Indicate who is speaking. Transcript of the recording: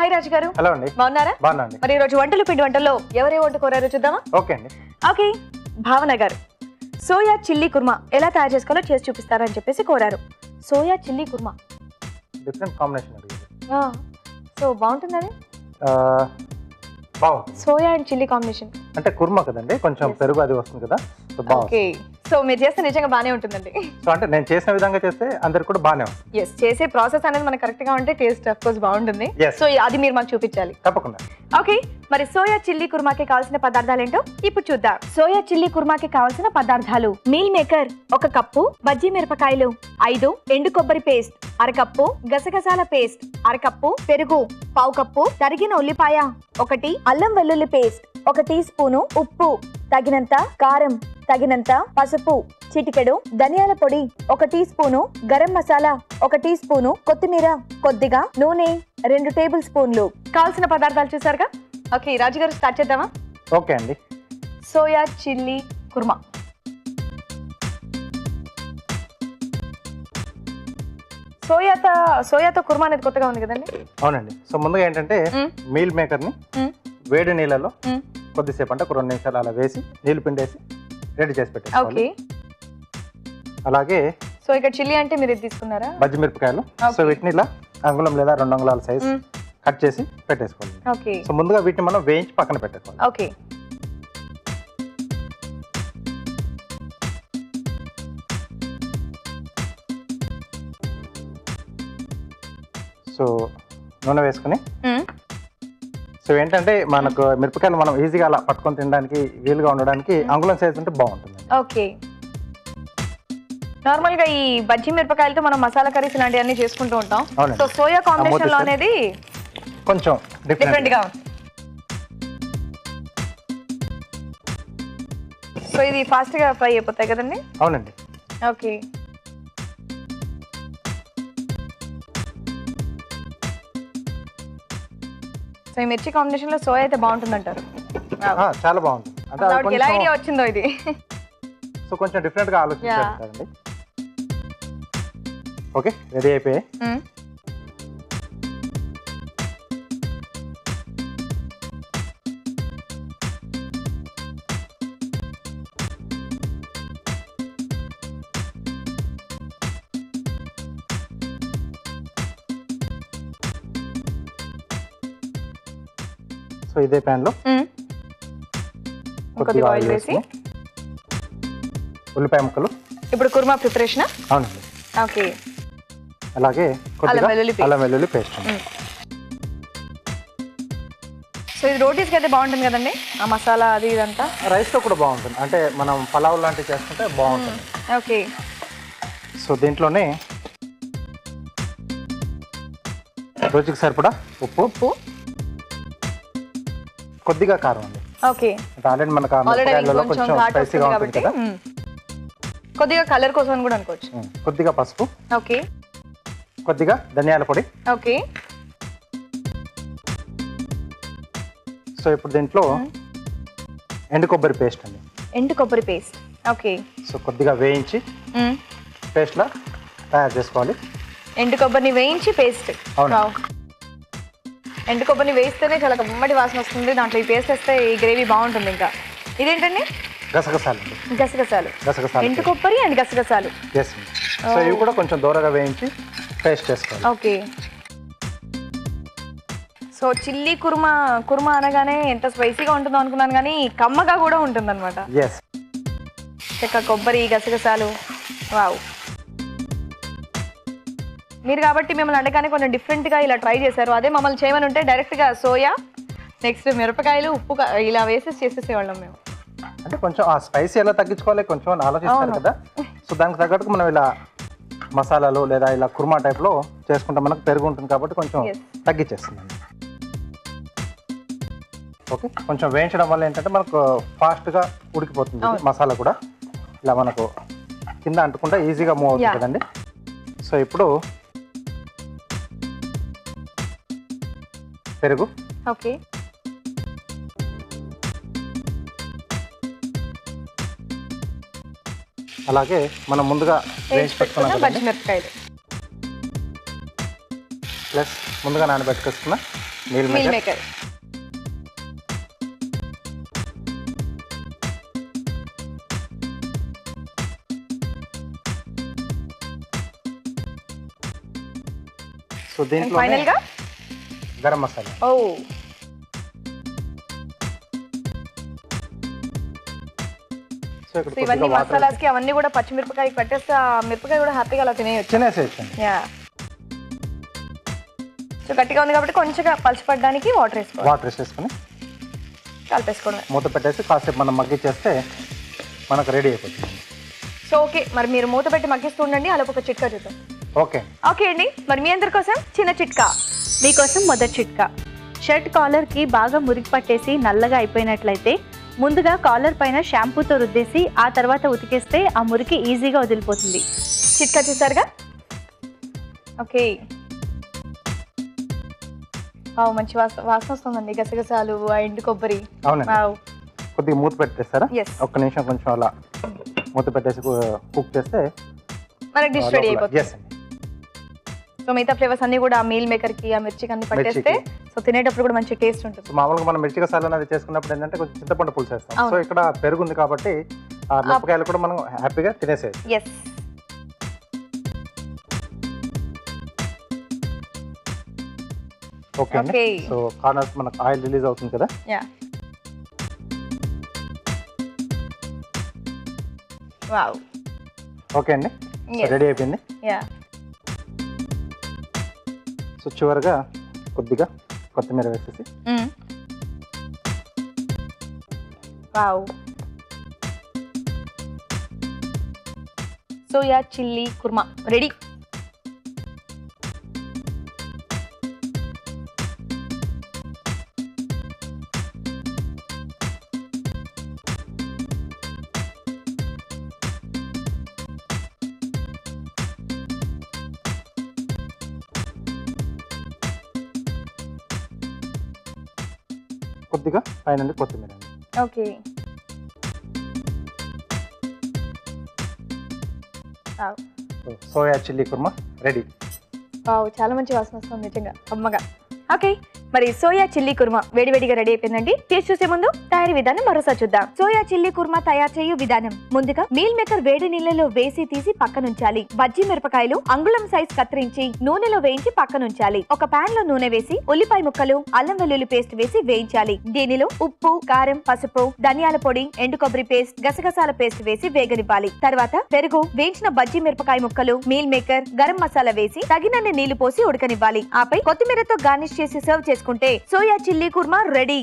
Speaker 1: Hi రాజు గారు.
Speaker 2: Hello అండి.
Speaker 1: బాగున్నారా?
Speaker 2: బాగున్నాండి.
Speaker 1: మరి ఈ రోజు వంటలు పిండి వంటల్లో ఎవరే వంట కోరారో చూద్దామా?
Speaker 2: ఓకే అండి.
Speaker 1: ఓకే, భావన గారు సోయా చిల్లీ కుర్మా ఎలా తయారు చేసుకోవాలో చేసి చూపిస్తారని చెప్పేసి కోరారు. Soya chilli kurma
Speaker 2: different combination అండి.
Speaker 1: సో బాగుంటుంది అది.
Speaker 2: బాగుంటుంది.
Speaker 1: సోయా అండ్ చిల్లీ కాంబినేషన్
Speaker 2: అంటే కుర్మా కదండి, కొంచెం పెరుగు అది వస్తుంది కదా. సో బాగుంటుంది.
Speaker 1: ఓకే, సో మీరు చేస్తే నిజంగా బాగానే ఉంటుందండి.
Speaker 2: సో అంటే నేను చేసిన విధంగా చేస్తే అందరికి కూడా బాగానే ఉంటుంది.
Speaker 1: ఎస్, చేసే ప్రాసెస్ అనేది మనకు కరెక్ట్ గా ఉంటే టేస్ట్ ఆఫ్ కోర్స్ బాగుంటుంది.
Speaker 2: Yes.
Speaker 1: సో అది మీరు మాకు చూపించాలి.
Speaker 2: తప్పకుండా.
Speaker 1: ఓకే, మరి సోయా చిల్లీ కుర్మాకి కావాల్సిన పదార్థాలు ఏంటో ఇప్పుడు చూద్దాం. సోయా చిల్లీ కుర్మాకి కావాల్సిన పదార్థాలు: మీల్ మేకర్ 1 కప్పు, బజ్జీ మిరపకాయలు 5, ఎండు కొబ్బరి పేస్ట్ 1/2 కప్పు, గసగసాల పేస్ట్ 1/2 కప్పు, పెరుగు 1/2 కప్పు, తరిగిన ఉల్లిపాయ 1, అల్లం వెల్లుల్లి పేస్ట్ 1 టీ స్పూను, ఉప్పు తగినంత, కారం తగినంత, పసుపు చిటికెడు, ధనియాల పొడి 1 teaspoon, garam masala 1 teaspoon, కొత్తిమీర కొద్దిగా, నూనె 2 టేబుల్ స్పూన్లు. కావాల్సిన పదార్థాలు చూసారుగా. ఓకే రాజు గారు, స్టార్ట్ చేద్దామా?
Speaker 2: ఓకే అండి.
Speaker 1: Soya chilli kurma. సోయాతో కుర్మా అనేది కొత్తగా ఉంది కదండి.
Speaker 2: అవునండి. సో ముందుగా ఏంటంటే మీల్ మేకర్ని వేడి నీళ్ళలో కొద్దిసేపు అంటే ఒక 2 నిమిషాలు అలా వేసి నీళ్ళు పిండేసి రెడీ చేసి పెట్టేసుకోవాలి. అలాగే
Speaker 1: సో ఇక్కడ చిల్లీ అంటే మీరు ఇది తీసుకున్నారా?
Speaker 2: బజ్జి మిరపకాయలు. సో వీటిని ఇలా అంగుళం లేదా 2 అంగుళాల సైజ్ కట్ చేసి పెట్టేసుకోవాలి.
Speaker 1: ఓకే.
Speaker 2: సో ముందుగా వీటిని మనం వేయించి పక్కన పెట్టేసుకోవాలి.
Speaker 1: ఓకే.
Speaker 2: సో నూనె వేసుకుని సో ఏంటంటే మనకు మిరపకాయలు మనం ఈజీగా అలా పట్టుకొని తినడానికి వీలుగా ఉండడానికి అంగుళం సైజ్ ఉంటే బాగుంటుంది.
Speaker 1: ఓకే. నార్మల్ గా ఈ బజ్జీ మిరపకాయలతో మనం మసాలా కర్రీస్ ఇలాంటివన్నీ చేసుకుంటూ ఉంటాం. సో సోయా కాంబినేషన్ లో అనేది
Speaker 2: కొంచెం
Speaker 1: డిఫరెంట్ గా ఉంది. సో ఇది ఫాస్ట్ గా ఫ్రై అయిపోతాయి కదండి.
Speaker 2: అవునండి.
Speaker 1: ఓకే. సో ఈ మిర్చి కాంబినేషన్ లో సోయా అయితే బాగుంటుంది అంటారు.
Speaker 2: చాలా బాగుంటుంది. అంటే
Speaker 1: ఎలా ఐడియా వచ్చిందో ఇది.
Speaker 2: సో కొంచెం డిఫరెంట్ గా ఆలోచించారండి. ఓకే, రెడీ అయిపోయాయి. సో ఇదే ప్యాన్ లో కొద్దిగా ఆయిల్ వేసి ఉల్లిపాయ ముక్కలు. ఇప్పుడు
Speaker 1: కుర్మా ప్రిపరేషన్.
Speaker 2: అవునండి.
Speaker 1: ఓకే.
Speaker 2: అలాగే కొద్దిగా అల్లం వెల్లుల్లి పేస్ట్.
Speaker 1: సో ఇది రోటీస్కి అయితే బాగుంటుంది కదండి, ఆ మసాలా అది ఇదంతా.
Speaker 2: రైస్తో కూడా బాగుంటుంది, అంటే మనం పలావ్ లాంటివి చేసుకుంటే బాగుంటుంది.
Speaker 1: ఓకే.
Speaker 2: సో దీంట్లోనే రుచికి సరిపడా ఉప్పు, కొద్దిగా కారం అండి.
Speaker 1: ఓకే.
Speaker 2: ఆల్రెడీ మనకు కొంచెం స్పైసీగా ఉంటుంది కదా,
Speaker 1: కొద్దిగా కలర్ కోసం కూడా అనుకోవచ్చు.
Speaker 2: కొద్దిగా పసుపు.
Speaker 1: ఓకే.
Speaker 2: కొద్దిగా ధనియాల పొడి.
Speaker 1: ఓకే.
Speaker 2: సో ఇప్పుడు దీంట్లో ఎండు కొబ్బరి పేస్ట్ అండి.
Speaker 1: ఎండు కొబ్బరి పేస్ట్. ఓకే.
Speaker 2: సో కొద్దిగా వేయించి పేస్ట్లా తయారు చేసుకోవాలి.
Speaker 1: ఎండు కొబ్బరిని వేయించి పేస్ట్. ఎండు కొబ్బరిని వేస్తేనే చాలా కమ్మటి వాసన వస్తుంది. దాంట్లో ఈ పేస్ట్ వేస్తే ఈ గ్రేవీ బాగుంటుంది. ఇంకా ఇదేంటండి?
Speaker 2: గసగసాలు.
Speaker 1: ఎండు కొబ్బరి అండ్ గసగసాలు.
Speaker 2: సో ఇవి కూడా కొంచెం దూరగా వేయించి పేస్ట్ చేసుకోవాలి.
Speaker 1: ఓకే. సో చిల్లీ కుర్మా అనగానే ఎంత స్పైసీగా ఉంటుందో అనుకున్నాను, కానీ కమ్మగా కూడా ఉంటుంది అనమాట. చెక్క కొబ్బరి గసగసాలు. వావ్. మీరు కాబట్టి మిమ్మల్ని అడగానే కొంచెం డిఫరెంట్గా ఇలా ట్రై చేశారు. అదే మమ్మల్ని చేయమని ఉంటే డైరెక్ట్గా సోయా, నెక్స్ట్ మిరపకాయలు, ఉప్పు ఇలా వేసేసి చేసేసేవాళ్ళం మేము.
Speaker 2: అంటే కొంచెం ఆ స్పైసీ ఎలా తగ్గించుకోవాలి కొంచెం ఆలోచిస్తారు కదా. సో దానికి తగ్గట్టుకు మనం ఇలా మసాలాలు లేదా ఇలా కుర్మా టైప్లో చేసుకుంటే మనకు పెరుగు ఉంటుంది కాబట్టి కొంచెం తగ్గించేస్తుందండి. ఓకే. కొంచెం వేయించడం వల్ల ఏంటంటే మనకు ఫాస్ట్గా ఉడికిపోతుంది మసాలా కూడా. ఇలా మనకు కింద అంటుకుంటే ఈజీగా మూవ్ అవుతుంది కదండి. సో ఇప్పుడు పెరుగు.
Speaker 1: ఓకే.
Speaker 2: అలాగే మనం ముందుగా వేయించి పెట్టుకున్న
Speaker 1: పచ్చిమిరపకాయలు
Speaker 2: ప్లస్ ముందుగా నానబెట్టుకొస్తున్న meal
Speaker 1: meal
Speaker 2: maker.
Speaker 1: Maker.
Speaker 2: So దీంట్లో
Speaker 1: ఫైనల్ గా
Speaker 2: గరం మసాలా.
Speaker 1: ఓ
Speaker 2: సో ఇక్కడ
Speaker 1: ఇవన్నీ
Speaker 2: కొద్దిగా వాటర్
Speaker 1: మసాలాస్ కి అవన్నీ కూడా పచ్చిమిరపకాయ పట్టేస్తే ఆ మిరపకాయ కూడా హ్యాపీగా అలా తినేయచ్చు.
Speaker 2: తినేసేయచ్చండి.
Speaker 1: యా సో గట్టిగా ఉంది కాబట్టి కొంచెం పలచపడడానికి వాటర్ వేసుకోవాలి.
Speaker 2: వాటర్ వేసేసుకొని
Speaker 1: కలిపేసుకోవడమే.
Speaker 2: మూత పెట్టేసి కాసేపు మనం మగ్గిచ్చేస్తే మనకు రెడీ అయిపోతుంది.
Speaker 1: సో ఓకే, మరి మీరు మూత పెట్టి మగ్గిస్తూ ఉండండి. అలా ఒక చిట్కా చూద్దాం.
Speaker 2: ఓకే
Speaker 1: ఓకే అండి, మరి మీ అందరి కోసం చిన్న చిట్కా.
Speaker 3: మీకోసం మొదటి చిట్కా. షర్ట్ కాలర్కి బాగా మురికి పట్టేసి నల్లగా అయిపోయినట్లయితే ముందుగా కాలర్ పైన షాంపూతో రుద్దేసి ఆ తర్వాత ఉతికేస్తే ఆ మురికి ఈజీగా వదిలిపోతుంది.
Speaker 1: చిట్కా చూసారుగా. ఓకే, మంచి వాసన వస్తుందండి. గసగసాలు, ఆ ఎండు కొబ్బరి.
Speaker 2: అవునండి. కొద్దిగా మూత పెట్టేస్తారా?
Speaker 1: ఎస్.
Speaker 2: ఒక్క నిమిషం కొంచెం అలా మూత పెట్టేసి కుక్ చేస్తే
Speaker 1: మనకి డిష్ రెడీ అయిపోతుంది.
Speaker 2: ఎస్ అండి.
Speaker 1: సో మిగతా ఫ్లేవర్స్ అన్ని కూడా మీల్ మేకర్ కి, ఆ మిర్చికి అన్ని పట్టేస్తే సో తినేటప్పుడు కూడా మంచి టేస్ట్ ఉంటుంది.
Speaker 2: సో మామూలుగా మనం మిర్చి కసాలా అనేది చేసుకున్నప్పుడు ఏంటంటే కొంచెం చింతపండు పులుసు వేస్తాం.
Speaker 1: అవును.
Speaker 2: సో ఇక్కడ పెరుగు ఉంది కాబట్టి ఆ మిరపకాయలు కూడా మనం హ్యాపీగా తినేసేయచ్చు.
Speaker 1: ఎస్.
Speaker 2: ఓకే అండి.
Speaker 1: ఓకే.
Speaker 2: సో కార్నర్స్ మనకు ఆయిల్ రిలీజ్ అవుతుంది కదా.
Speaker 1: Yeah wow.
Speaker 2: ఓకే అండి,
Speaker 1: Yes.
Speaker 2: రెడీ అయిపోయింది.
Speaker 1: యా
Speaker 2: సో చివరిగా కొద్దిగా కొత్తిమీర వేసేసి
Speaker 1: wow. Soya chilli kurma ready.
Speaker 2: కొద్దిగా పైన కొత్తిమీర అండి.
Speaker 1: Okay.
Speaker 2: So soya chilli kurma ready.
Speaker 1: Wow, చాలా మంచి వాసన వస్తుంది నిజంగా అమ్మగా. ఓకే, మరి సోయా చిల్లీ కుర్మా వేడివేడిగా రెడీ అయిపోయిందండి. టేస్ట్ చూసే ముందు తయారీ విధానం మరోసారి చూద్దాం. సోయా చిల్లీ కుర్మా తయారు చేయు విధానం. ముందుగా మీల్ మేకర్ వేడి నీళ్ళలో వేసి తీసి పక్కనుంచాలి. బజ్జీ మిరపకాయలు అంగుళం సైజ్ కత్తిరించి నూనెలో వేయించి పక్కనుంచాలి. ఒక పాన్ లో నూనె వేసి ఉల్లిపాయ ముక్కలు, అల్లం వెల్లుల్లి పేస్ట్ వేసి వేయించాలి. దీనిలో ఉప్పు, కారం, పసుపు, ధనియాల పొడి, ఎండు కొబ్బరి పేస్ట్, గసగసాల పేస్ట్ వేసి వేగనివ్వాలి. తర్వాత పెరుగు, వేయించిన బజ్జీ మిరపకాయ ముక్కలు, మీల్ మేకర్, గరం మసాలా వేసి తగినన్ని నీళ్లు పోసి ఉడకనివ్వాలి. ఆపై కొత్తిమీరతో గార్నిష్ చేసి సర్వ్ చేసుకుంటే సోయా చిల్లీ కుర్మా రెడీ.